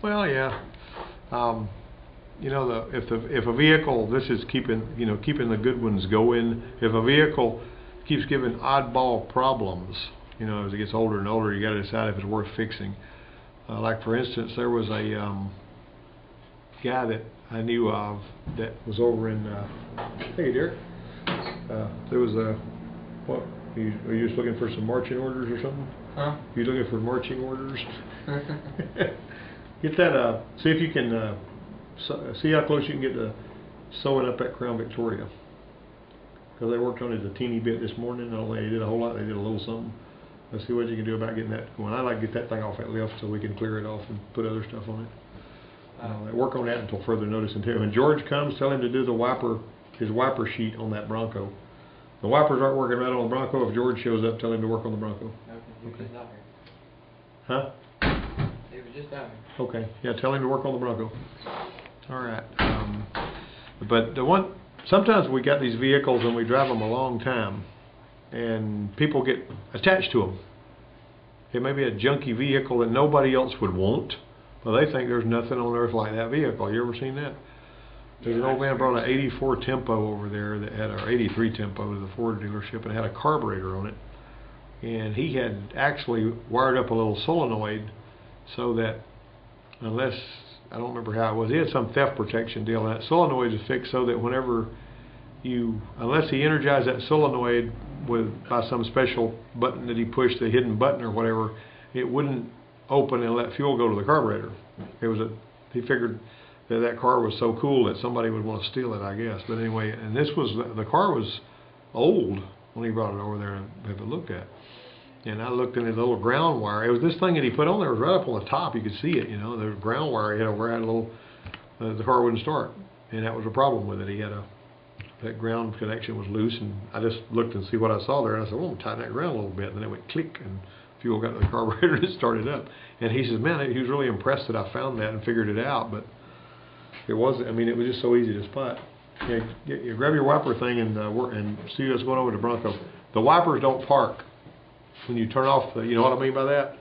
Well, yeah. You know, if a vehicle, this is keeping the good ones going. If a vehicle keeps giving oddball problems, as it gets older and older, you got to decide if it's worth fixing. Like for instance, there was a guy that I knew of that was over in. Hey, Derek. There was a what? Are you just looking for some marching orders or something? Huh? You looking for marching orders? Get that. See if you can. See how close you can get to sewing up that Crown Victoria. Because they worked on it a teeny bit this morning. I don't think they did a whole lot. They did a little something. Let's see what you can do about getting that going. I like to get that thing off that lift so we can clear it off and put other stuff on it. They work on that until further notice. Until when George comes, tell him to do his wiper sheet on that Bronco. The wipers aren't working right on the Bronco. If George shows up, tell him to work on the Bronco. Okay. Huh? He was just out here. Okay. Yeah, tell him to work on the Bronco. All right. But sometimes we got these vehicles and we drive them a long time, and people get attached to them. It may be a junky vehicle that nobody else would want, but they think there's nothing on earth like that vehicle. You ever seen that? There's an old man brought an 84 Tempo over there that had an 83 Tempo to the Ford dealership and had a carburetor on it. And he had actually wired up a little solenoid so that unless, I don't remember how it was, he had some theft protection deal, and that solenoid is fixed so that whenever unless he energized that solenoid by some special button that he pushed, the hidden button or whatever, it wouldn't open and let fuel go to the carburetor. He figured that car was so cool that somebody would want to steal it, I guess. But anyway, and the car was old when he brought it over there and have it looked at. And I looked in his little ground wire. It was this thing that he put on there was right up on the top. You could see it, the ground wire he had over had a little, the car wouldn't start. And that was a problem with it. That ground connection was loose, and I just looked and see what I saw there, and I said, well, I'm tighten that ground a little bit. And then it went click, and fuel got to the carburetor and it started up. And he says, man, he was really impressed that I found that and figured it out, but it wasn't. I mean, it was just so easy to spot. You grab your wiper thing and see what's going on with the Bronco. The wipers don't park when you turn off. You know what I mean by that?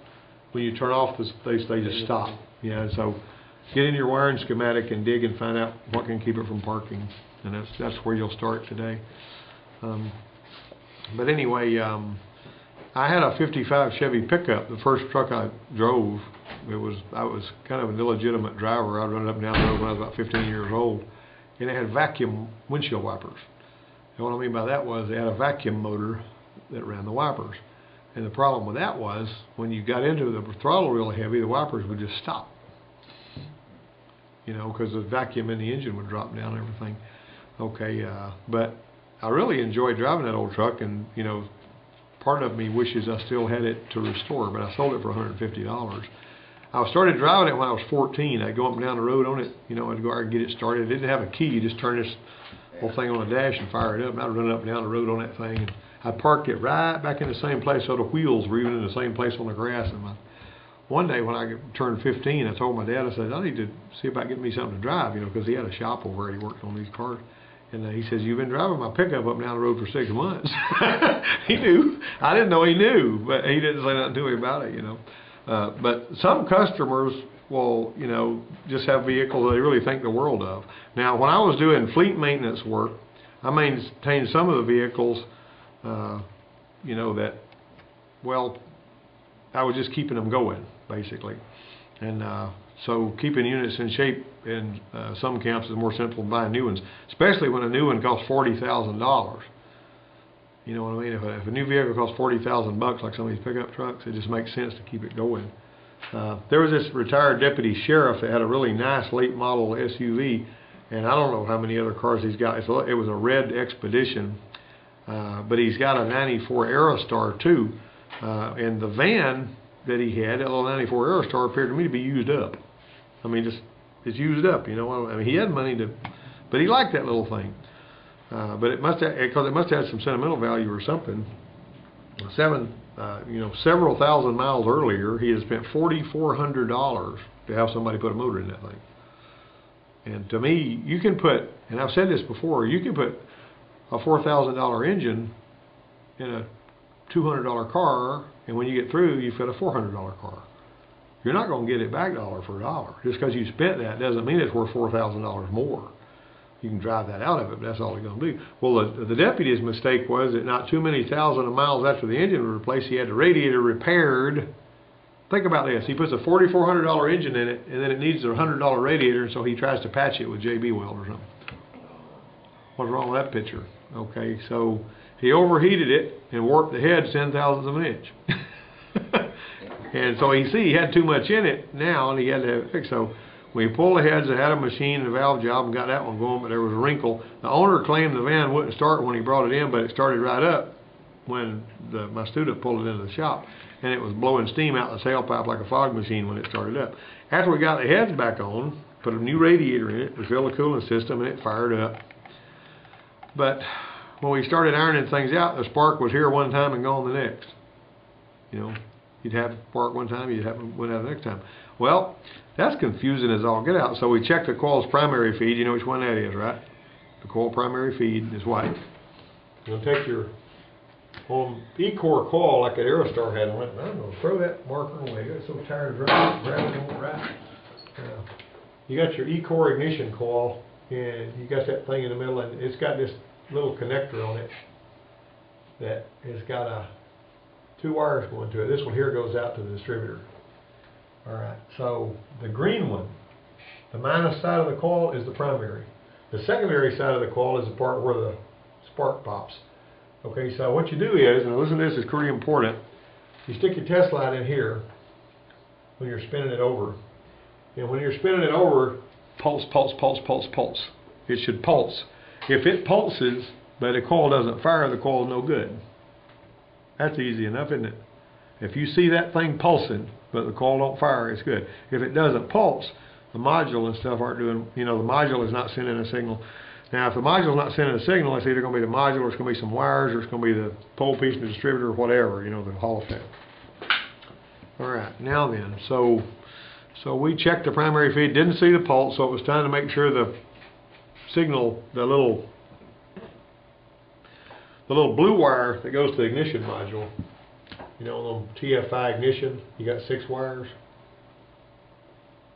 When you turn off, they just stop. Yeah. So get in your wiring schematic and dig and find out what can keep it from parking, and that's where you'll start today. But anyway, I had a '55 Chevy pickup. The first truck I drove. I was kind of an illegitimate driver. I'd run it up and down the road when I was about 15 years old, and it had vacuum windshield wipers. And what I mean by that was they had a vacuum motor that ran the wipers. And the problem with that was when you got into the throttle really heavy, the wipers would just stop. Because the vacuum in the engine would drop down and everything. Okay, but I really enjoyed driving that old truck, and part of me wishes I still had it to restore, but I sold it for $150. I started driving it when I was 14. I'd go up and down the road on it. I'd go out and get it started. It didn't have a key. You just turn this whole thing on the dash and fire it up. And I'd run up and down the road on that thing. And I parked it right back in the same place, so the wheels were even in the same place on the grass. And one day when I turned 15, I told my dad, I said, I need to see about getting me something to drive, because he had a shop over there. He worked on these cars. And he says, you've been driving my pickup up and down the road for 6 months. He knew. I didn't know he knew, but he didn't say nothing to me about it, But some customers will, just have vehicles they really think the world of. Now, when I was doing fleet maintenance work, I maintained some of the vehicles, that, I was just keeping them going, basically. And so keeping units in shape in some camps is more simple than buying new ones, especially when a new one costs $40,000. You know what I mean? If a new vehicle costs $40,000, like some of these pickup trucks, it just makes sense to keep it going. There was this retired deputy sheriff that had a really nice late model SUV, and I don't know how many other cars he's got. It was a red Expedition, but he's got a '94 Aerostar too, and the van that he had, that little '94 Aerostar, appeared to me to be used up. I mean, it's used up. I mean, he had money but he liked that little thing. But it must have some sentimental value or something. Several thousand miles earlier, he had spent $4,400 to have somebody put a motor in that thing. And to me, you can put, and I've said this before, you can put a $4,000 engine in a $200 car, and when you get through, you've got a $400 car. you're not going to get it back dollar for dollar. Just because you spent that doesn't mean it's worth $4,000 more. You can drive that out of it, but that's all it's going to do. Well, the deputy's mistake was that not too many thousand of miles after the engine was replaced, he had the radiator repaired. Think about this. He puts a $4,400 engine in it, and then it needs a $100 radiator, so he tries to patch it with JB Weld or something. What's wrong with that picture? Okay, so he overheated it and warped the head 10,000ths of an inch. And so he had too much in it now, and he had to have it fixed. So when he pulled the heads, they had a machine and a valve job and got that one going, but there was a wrinkle. The owner claimed the van wouldn't start when he brought it in, but it started right up when my student pulled it into the shop, and it was blowing steam out the tailpipe like a fog machine when it started up. After we got the heads back on, put a new radiator in it, refilled the cooling system, and it fired up. But when we started ironing things out, the spark was here one time and gone the next. You know, you'd have a spark one time, wouldn't have the next time. Well, that's confusing as all get out. So we checked the coil's primary feed. You know which one that is, right? The coil primary feed is white. You'll take your E-core coil like that Aerostar had on it, and I'm going to throw that marker away. I got so tired of grabbing it right. You got your E-core ignition coil, and you got that thing in the middle, and it's got this little connector on it that has got two wires going to it. This one here goes out to the distributor. Alright, so the green one, the minus side of the coil is the primary. The secondary side of the coil is the part where the spark pops. Okay, so what you do is, and listen to this, is pretty important, you stick your test light in here when you're spinning it over. And when you're spinning it over, pulse, pulse, pulse, pulse, pulse. It should pulse. If it pulses, but the coil doesn't fire, the coil is no good. That's easy enough, isn't it? If you see that thing pulsing, but the coil don't fire, it's good. If it doesn't pulse, the module and stuff aren't doing, the module is not sending a signal. Now, if the module is not sending a signal, it's either going to be the module, or it's going to be some wires, or it's going to be the pole piece in the distributor, or whatever, the Hall effect. Alright, now then, so we checked the primary feed, didn't see the pulse, so it was time to make sure the signal, the little blue wire that goes to the ignition module, on TFI ignition, you got 6 wires,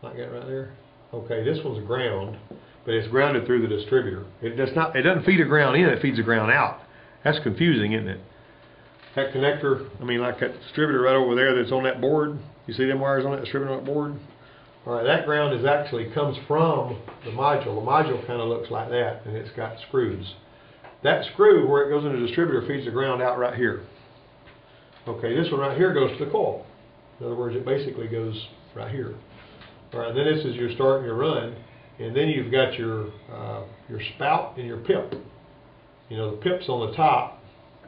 like that right there. Okay, this one's ground, but it's grounded through the distributor. It doesn't feed a ground in, it feeds a ground out. That's confusing, isn't it? That connector, like that distributor right over there that's on that board, you see them wires on that distributor on that board? Alright, that ground comes from the module. The module kind of looks like that, and it's got screws. That screw, where it goes in the distributor, feeds the ground out right here. Okay, this one right here goes to the coil. In other words, it basically goes right here. Alright, then this is your start and your run, and then you've got your spout and your pip. The pip's on the top,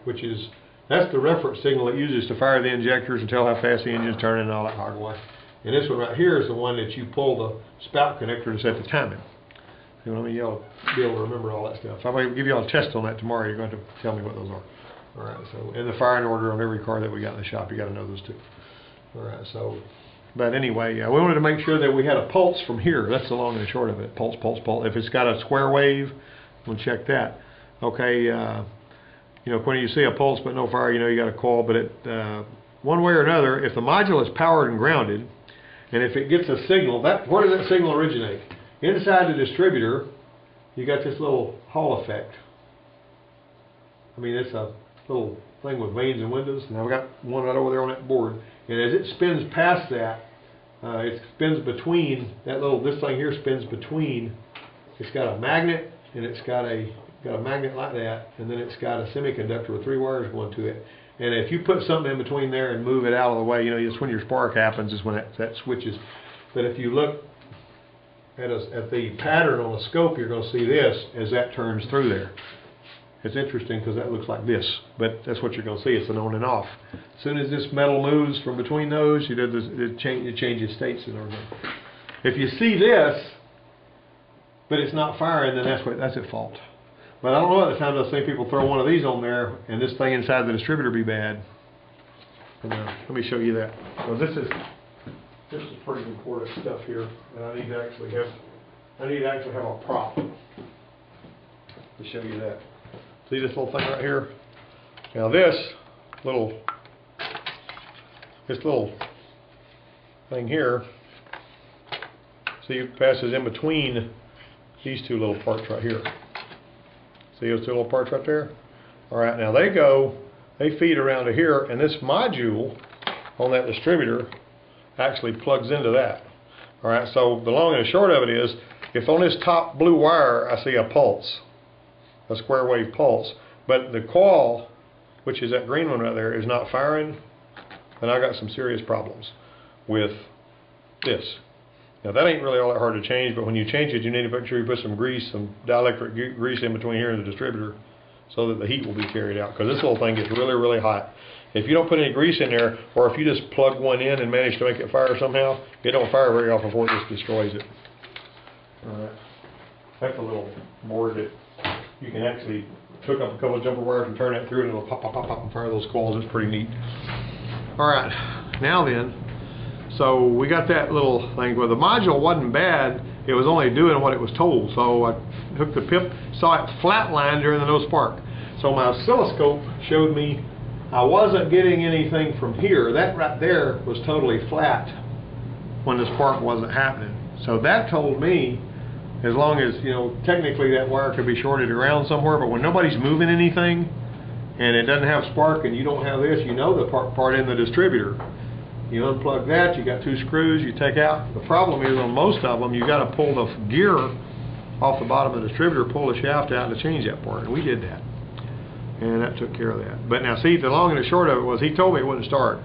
that's the reference signal it uses to fire the injectors and tell how fast the engine's turning and all that hogwash. And this one right here is the one that you pull the spout connector to set the timing. You know what I mean? You'll be able to remember all that stuff. I'm going to give you all a test on that tomorrow. You're going to tell me what those are. Alright, so, and the firing order on every car that we got in the shop, you got to know those too. Alright, so, but anyway, we wanted to make sure that we had a pulse from here. That's the long and the short of it. Pulse, pulse, pulse. If it's got a square wave, we'll check that. Okay, when you see a pulse but no fire, you got a coil. But one way or another, if the module is powered and grounded, and if it gets a signal, where does that signal originate? Inside the distributor, you got this little Hall effect. It's a little thing with vanes and windows, and I've got one right over there on that board. And as it spins past that, it spins between this thing here spins between. It's got a magnet, and it's got a magnet like that, and then it's got a semiconductor with 3 wires going to it. And if you put something in between there and move it out of the way, it's when your spark happens, is when that switches. But if you look at the pattern on the scope, you're going to see this as that turns through there. It's interesting because that looks like this, but that's what you're going to see. It's an on and off. As soon as this metal moves from between those, it changes states and everything. If you see this, but it's not firing, then that's at fault. But I don't know at the time I've seen people throw one of these on there and this thing inside the distributor be bad. And, let me show you that. So this is pretty important stuff here, and I need to actually have a prop to show you that. See this little thing right here? Now this little thing here, see, it passes in between these two little parts right here. See those two little parts right there? Alright, now they feed around to here, and this module on that distributor actually plugs into that. Alright, so the long and the short of it is, if on this top blue wire I see a pulse, a square wave pulse, but the coil, which is that green one right there, is not firing, then I got some serious problems with this. Now that ain't really all that hard to change, but when you change it, you need to make sure you put some grease, some dielectric grease in between here and the distributor, so that the heat will be carried out, because this little thing gets really, really hot. If you don't put any grease in there, or if you just plug one in and manage to make it fire somehow, it don't fire very often before it just destroys it. Alright, that's a little board that you can actually hook up a couple of jumper wires and turn that through, and it'll pop, pop, pop, pop, and fire those coils. It's pretty neat. Alright, now then, so we got that little thing. Well, the module wasn't bad, it was only doing what it was told. So I hooked the PIP, saw it flatline during the no spark. So my oscilloscope showed me I wasn't getting anything from here. That right there was totally flat when the spark wasn't happening. So that told me, as long as, you know, technically that wire could be shorted around somewhere, but when nobody's moving anything and it doesn't have spark and you don't have this, you know the part in the distributor. You unplug that, you got two screws you take out. The problem is on most of them, you got to pull the gear off the bottom of the distributor, pull the shaft out to change that part, and we did that. And that took care of that. But now see, the long and the short of it was, he told me it wouldn't start.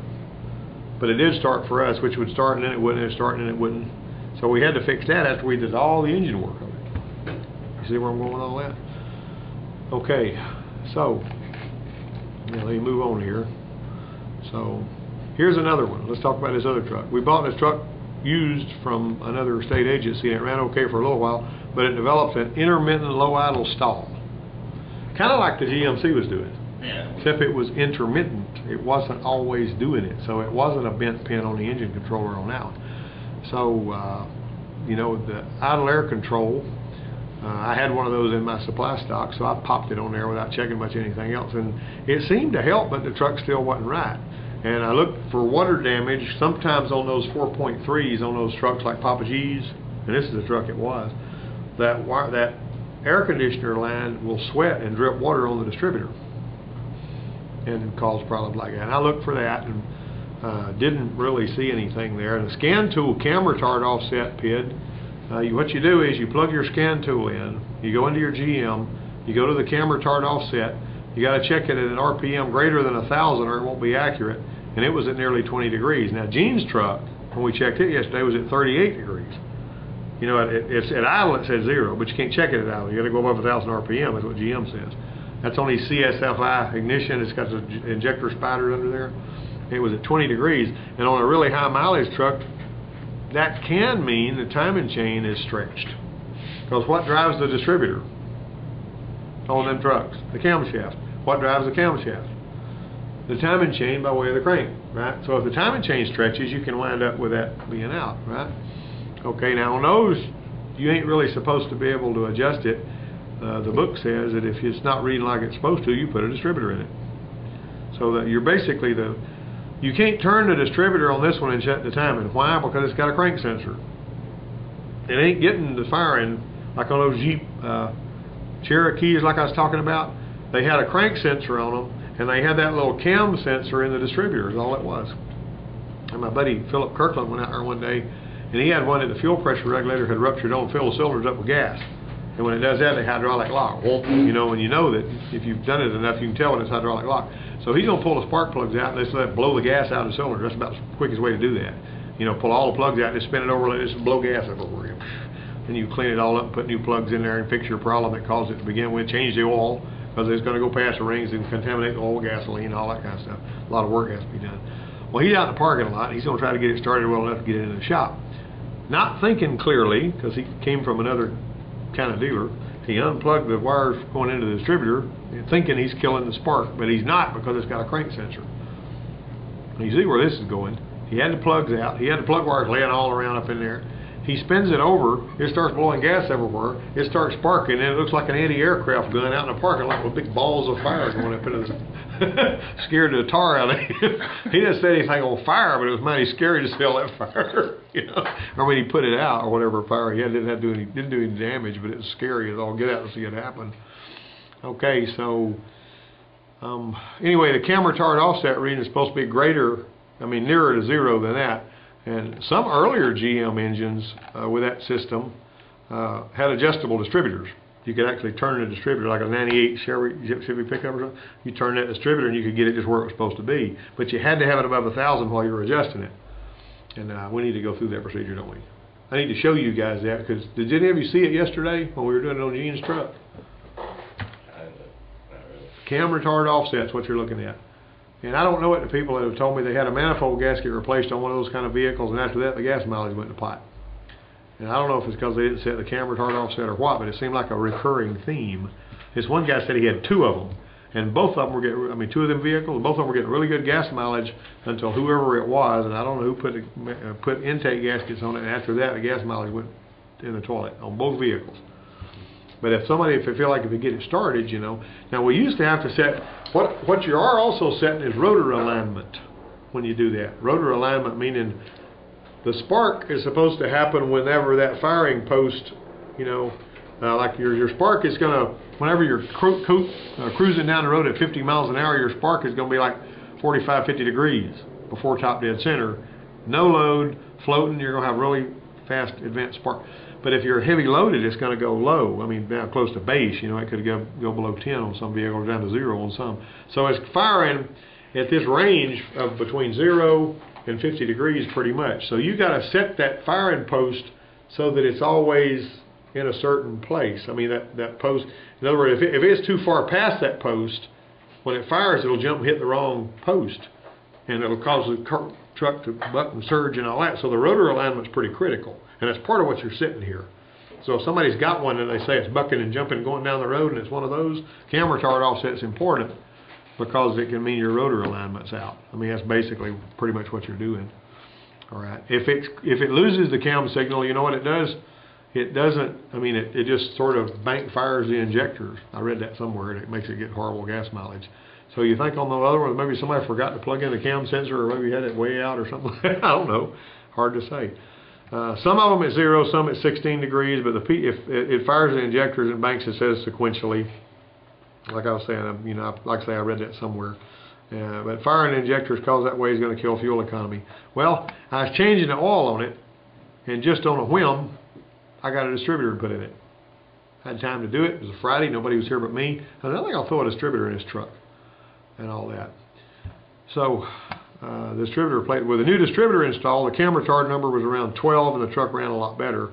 But it did start for us, which would start and then it wouldn't, and start and then it wouldn't. So we had to fix that after we did all the engine work of it. You see where I'm going with all that? Okay, so, now let me move on here. So, here's another one. Let's talk about this other truck. We bought this truck used from another state agency, and it ran okay for a little while, but it developed an intermittent low idle stall. Kind of like the GMC was doing. Yeah. Except it was intermittent. It wasn't always doing it. So it wasn't a bent pin on the engine controller on that one. So, you know, the idle air control, I had one of those in my supply stock, so I popped it on there without checking much anything else. And it seemed to help, but the truck still wasn't right. And I looked for water damage sometimes on those 4.3s on those trucks like Papa G's, and this is the truck it was. That air conditioner line will sweat and drip water on the distributor and cause problems like that. And I looked for that and didn't really see anything there. And the scan tool camera retard offset PID, what you do is you plug your scan tool in, you go into your GM, you go to the camera retard offset, you got to check it at an RPM greater than 1,000 or it won't be accurate, and it was at nearly 20 degrees. Now Gene's truck, when we checked it yesterday, was at 38 degrees. You know, it's at idle it says 0, but you can't check it at idle. You got to go above 1,000 RPM, is what GM says. That's only CSFI ignition. It's got the injector spiders under there. It was at 20 degrees, and on a really high mileage truck, that can mean the timing chain is stretched. Because what drives the distributor on them trucks? The camshaft. What drives the camshaft? The timing chain by way of the crank, right? So if the timing chain stretches, you can wind up with that being out, right? Okay, now on those, you ain't really supposed to be able to adjust it. The book says that if it's not reading like it's supposed to, you put a distributor in it. So that you're basically you can't turn the distributor on this one and set the timing. Why? Because it's got a crank sensor. It ain't getting the firing like on those Jeep Cherokees like I was talking about. They had a crank sensor on them, and they had that little cam sensor in the distributor is all it was. And my buddy Philip Kirkland went out there one day, and he had one that the fuel pressure regulator had ruptured on, fill the cylinders up with gas. And when it does that, the hydraulic lock. You know, and you know that if you've done it enough, you can tell when it's hydraulic lock. So he's going to pull the spark plugs out and just let it blow the gas out of the cylinder. That's about the quickest way to do that. You know, pull all the plugs out and just spin it over, let it just blow gas up over you. Then you clean it all up, put new plugs in there, and fix your problem that caused it to begin with. Change the oil, because it's going to go past the rings and contaminate the oil, gasoline, all that kind of stuff. A lot of work has to be done. Well, he's out in the parking lot. He's going to try to get it started well enough to get it in the shop. Not thinking clearly, because he came from another kind of dealer, he unplugged the wires going into the distributor, thinking he's killing the spark, but he's not, because it's got a crank sensor. And you see where this is going. He had the plugs out. He had the plug wires laying all around up in there, He spins it over, it starts blowing gas everywhere, it starts sparking, and it looks like an anti-aircraft gun out in the parking lot with big balls of fire going up into the scared the tar out of him. He didn't say anything on fire, but it was mighty scary to smell that fire, you know. Or when he put it out, or whatever fire he had, didn't do any damage, but it was scary as all get out to see it happen. Okay, so anyway, the camera retard offset reading is supposed to be greater, nearer to 0 than that. And some earlier GM engines with that system had adjustable distributors. You could actually turn the distributor, like a 98 Chevy pickup or something. You turn that distributor and you could get it just where it was supposed to be. But you had to have it above 1,000 while you were adjusting it. And we need to go through that procedure, don't we? I need to show you guys that, because did any of you see it yesterday when we were doing it on Gene's truck? Cam retard offset's what you're looking at. And I don't know it, the people that have told me they had a manifold gasket replaced on one of those kind of vehicles, and after that the gas mileage went to pot. And I don't know if it's because they didn't set the cam retard offset or what, but it seemed like a recurring theme. This one guy said he had 2 of them, and both of them were getting, 2 of them vehicles, both of them were getting really good gas mileage until whoever it was, and I don't know who put intake gaskets on it, and after that the gas mileage went in the toilet on both vehicles. But if you feel like if you get it started, you know. Now we used to have to set, what you are also setting is rotor alignment when you do that. Rotor alignment meaning the spark is supposed to happen whenever that firing post, you know, like your spark is going to, whenever you're cruising down the road at 50 miles an hour, your spark is going to be like 45, 50 degrees before top dead center. No load, floating, you're going to have really fast advanced spark. But if you're heavy loaded, it's going to go low. Down close to base. You know, it could go below 10 on some vehicles, down to 0 on some. So it's firing at this range of between 0 and 50 degrees pretty much. So you got to set that firing post so that it's always in a certain place. That post, in other words, if it's too far past that post, when it fires, it'll jump and hit the wrong post. And it'll cause the truck to buck and surge and all that. So the rotor alignment's pretty critical. And that's part of what you're sitting here. So if somebody's got one and they say it's bucking and jumping going down the road and it's one of those, cam retard offset's important because it can mean your rotor alignment's out. That's basically pretty much what you're doing. All right. If it loses the cam signal, you know what it does? It doesn't, it just sort of bank fires the injectors. I read that somewhere, and it makes it get horrible gas mileage. So you think on the other one, maybe somebody forgot to plug in the cam sensor, or maybe had it way out or something. I don't know. Hard to say. Some of them at 0, some at 16 degrees, but if it fires the injectors and banks, it says sequentially. Like I was saying, I read that somewhere. But firing the injectors, cause that way is going to kill fuel economy. Well, I was changing the oil on it, and just on a whim, I got a distributor to put in it. I had time to do it. It was a Friday. Nobody was here but me. I think I'll throw a distributor in this truck and all that. So the distributor plate, with a new distributor installed, the cam retard number was around 12 and the truck ran a lot better.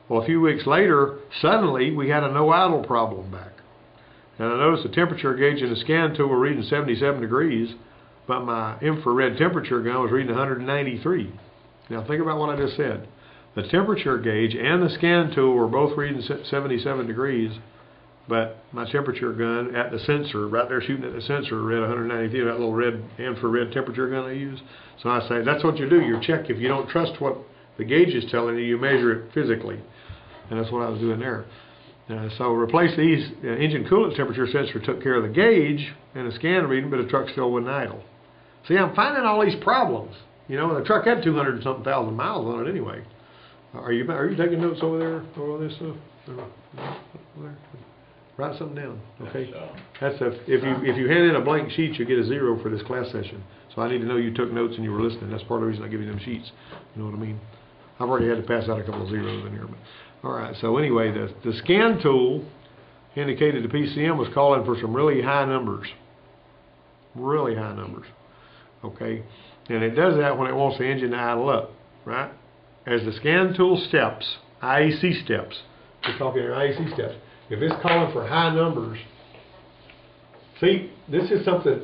Well, a few weeks later, suddenly we had a no idle problem back. And I noticed the temperature gauge in the scan tool were reading 77 degrees, but my infrared temperature gun was reading 193. Now think about what I just said. The temperature gauge and the scan tool were both reading 77 degrees, but my temperature gun at the sensor, right there shooting at the sensor, read 193, that little red infrared temperature gun I use. So I say, that's what you do. You check. If you don't trust what the gauge is telling you, you measure it physically. And that's what I was doing there. So replace these engine coolant temperature sensor took care of the gauge and the scan reading, but the truck still wouldn't idle. See, I'm finding all these problems. You know, the truck had 200 and something thousand miles on it anyway. Are you taking notes over there or all this stuff? Write something down, okay? That's if you hand in a blank sheet, you get a 0 for this class session. So I need to know you took notes and you were listening. That's part of the reason I give you them sheets. You know what I mean? I've already had to pass out a couple of zeros in here, but all right. So anyway, the scan tool indicated the PCM was calling for some really high numbers, okay? And it does that when it wants the engine to idle up, right? As the scan tool steps, IAC steps, we're talking here IAC steps. If it's calling for high numbers, see, this is something,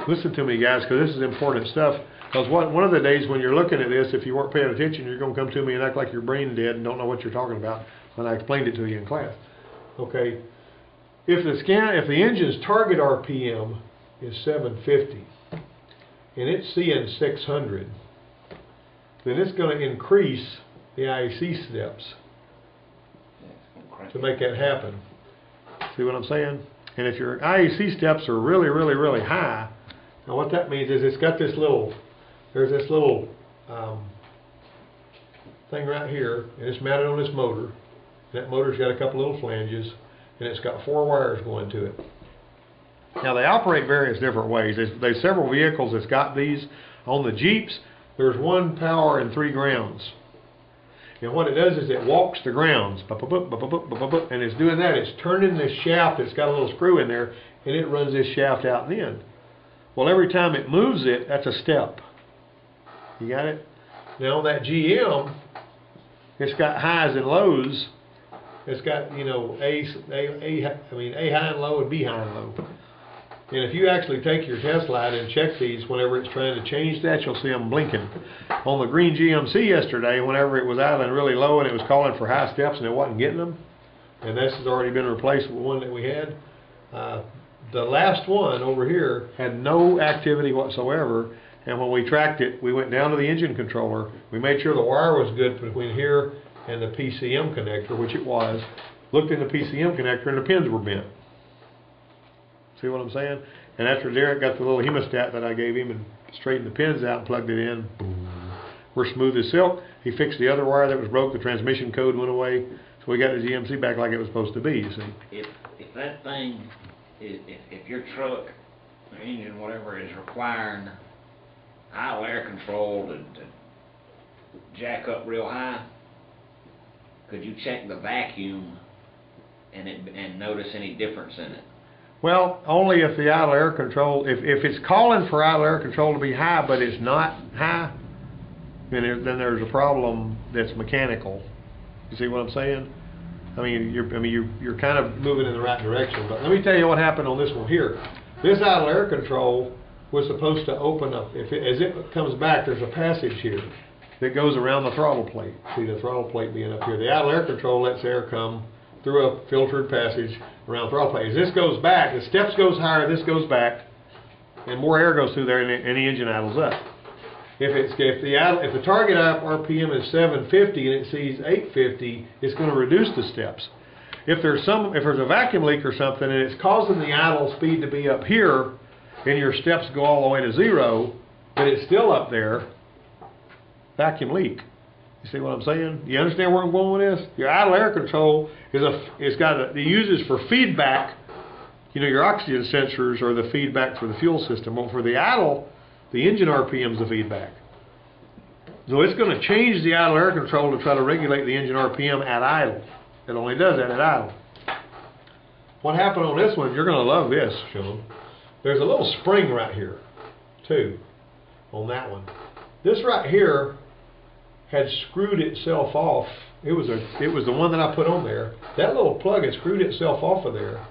listen to me guys, because this is important stuff. Because one of the days when you're looking at this, if you weren't paying attention, you're going to come to me and act like your brain dead and don't know what you're talking about when I explained it to you in class. Okay, if the engine's target RPM is 750 and it's seeing 600, then it's going to increase the IEC steps Yeah, it's gonna crank to it. make that happen. See what I'm saying? And if your IEC steps are really, really, really high, now what that means is it's got this little, there's this little thing right here, and it's mounted on this motor. And that motor's got a couple little flanges, and it's got 4 wires going to it. Now they operate various different ways. There's several vehicles that's got these. On the Jeeps, there's 1 power and 3 grounds. And what it does is it walks the grounds, and it's doing that. It's turning this shaft that's got a little screw in there, and it runs this shaft out and in. Well, every time it moves it, that's a step. You got it? Now on that GM, it's got highs and lows. It's got, you know, A high and low and B high and low. And if you actually take your test light and check these whenever it's trying to change that, you'll see them blinking. On the green GMC yesterday, whenever it was idling really low and it was calling for high steps and it wasn't getting them, and this has already been replaced with one that we had, the last one over here had no activity whatsoever, and when we tracked it, we went down to the engine controller, we made sure the wire was good between here and the PCM connector, which it was, looked in the PCM connector and the pins were bent. See what I'm saying? And after Derek got the little hemostat that I gave him and straightened the pins out and plugged it in, boom, we're smooth as silk. He fixed the other wire that was broke, the transmission code went away, so we got the GMC back like it was supposed to be, you see. If that thing, if your truck, or engine, whatever, is requiring idle air control to jack up real high, could you check the vacuum and notice any difference in it? Well, only if the idle air control, if it's calling for idle air control to be high, but it's not high, then there's a problem that's mechanical. You see what I'm saying? I mean, you're kind of moving in the right direction. But let me tell you what happened on this one here. This idle air control was supposed to open up. As it comes back, there's a passage here that goes around the throttle plate. See the throttle plate being up here. The idle air control lets air come through a filtered passage around the throttle plate. As this goes back, the steps goes higher, this goes back, and more air goes through there, and the engine idles up. If the target RPM is 750 and it sees 850, it's going to reduce the steps. If there's a vacuum leak or something and it's causing the idle speed to be up here, and your steps go all the way to 0, but it's still up there, vacuum leak. You see what I'm saying? You understand where I'm going with this? Your idle air control it uses for feedback. You know, your oxygen sensors are the feedback for the fuel system. Well, for the idle, the engine RPM is the feedback. So it's going to change the idle air control to try to regulate the engine RPM at idle. It only does that at idle. What happened on this one, you're going to love this, Sean. There's a little spring right here, too, on that one. This right here had screwed itself off. It was the one that I put on there. That little plug had screwed itself off of there.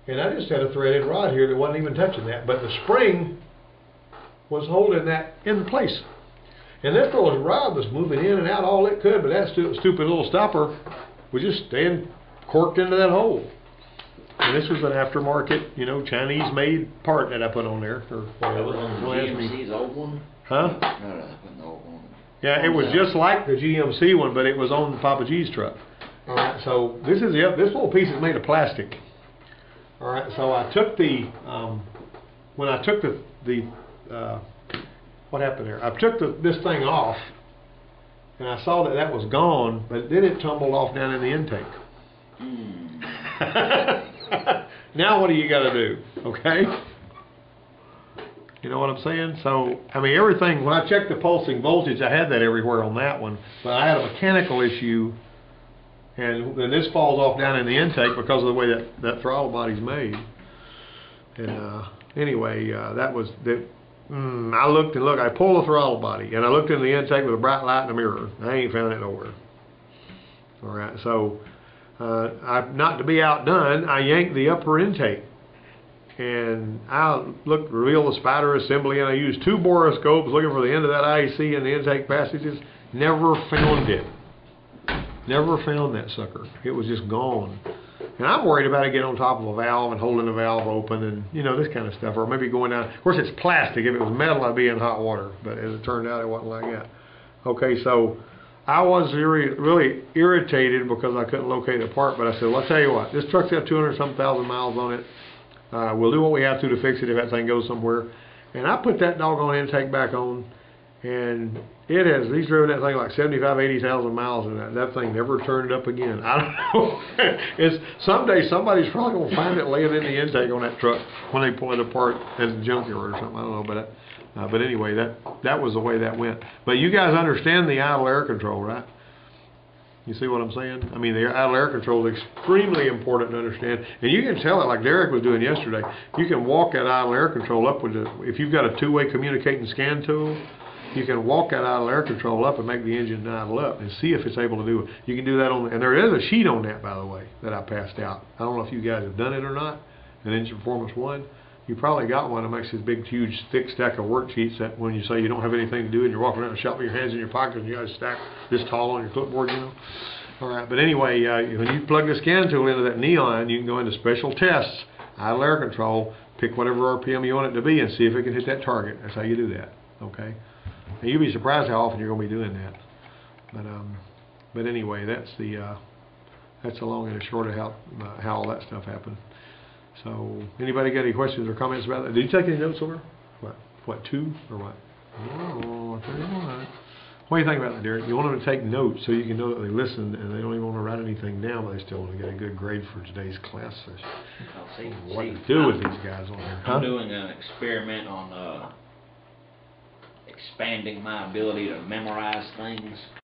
And I just had a threaded rod here that wasn't even touching that. But the spring was holding that in place. And this little rod was moving in and out all it could, but that stupid little stopper was just staying corked into that hole. And this was an aftermarket, you know, Chinese-made part that I put on there, or That was whatever. on the GMC's old one? Huh? No, I put the old one. Yeah, it was just like the GMC one, but it was on Papa G's truck. All right, so this little piece is made of plastic. All right, so I took when I took what happened there? I took this thing off, and I saw that was gone, but then it tumbled off down in the intake. Now what do you got to do? Okay? You know what I'm saying? So, I mean, everything, when I checked the pulsing voltage, I had that everywhere on that one, but I had a mechanical issue, and then this falls off down in the intake because of the way that throttle body's made. And anyway, that was that. I looked and looked. I pulled the throttle body, and I looked in the intake with a bright light and a mirror. I ain't found it nowhere. All right, so not to be outdone, I yanked the upper intake, and I revealed the spider assembly, and I used 2 borescopes looking for the end of that IEC in the intake passages. Never found it. Never found that sucker. It was just gone. And I'm worried about it getting on top of a valve and holding the valve open and, you know, this kind of stuff. Or maybe going down. Of course, it's plastic. If it was metal, I'd be in hot water. But as it turned out, it wasn't like that. Okay, so I was really irritated because I couldn't locate a part, but I said, well, I'll tell you what, this truck's got 200-some thousand miles on it. We'll do what we have to fix it if that thing goes somewhere. And I put that doggone intake back on, and he's driven that thing like 80,000 miles, and that thing never turned up again. I don't know. Someday somebody's probably going to find it laying in the intake on that truck when they pull it apart at the junkyard or something. I don't know, but anyway, that was the way that went. But you guys understand the idle air control, right? You see what I'm saying? I mean, the idle air control is extremely important to understand. And you can tell it like Derek was doing yesterday. You can walk that idle air control up with if you've got a two-way communicating scan tool, you can walk that idle air control up and make the engine idle up and see if it's able to do it. You can do that and there is a sheet on that, by the way, that I passed out. I don't know if you guys have done it or not, an Engine Performance 1. You probably got one that makes this big, huge, thick stack of worksheets that when you say you don't have anything to do and you're walking around the shop with your hands in your pockets and you got a stack this tall on your clipboard, you know. All right, but anyway, when you plug the scan tool into that neon, you can go into special tests, idle air control, pick whatever RPM you want it to be and see if it can hit that target. That's how you do that, okay? And you'll be surprised how often you're going to be doing that. But anyway, that's the long and the short of how all that stuff happened. So, anybody got any questions or comments about that? Did you take any notes over? What, 2 or what? Oh, I tell you what. What do you think about that, Derek? You want them to take notes so you can know that they listened and they don't even want to write anything down, but they still want to get a good grade for today's class session. What to do with these guys on here? I'm doing an experiment on expanding my ability to memorize things.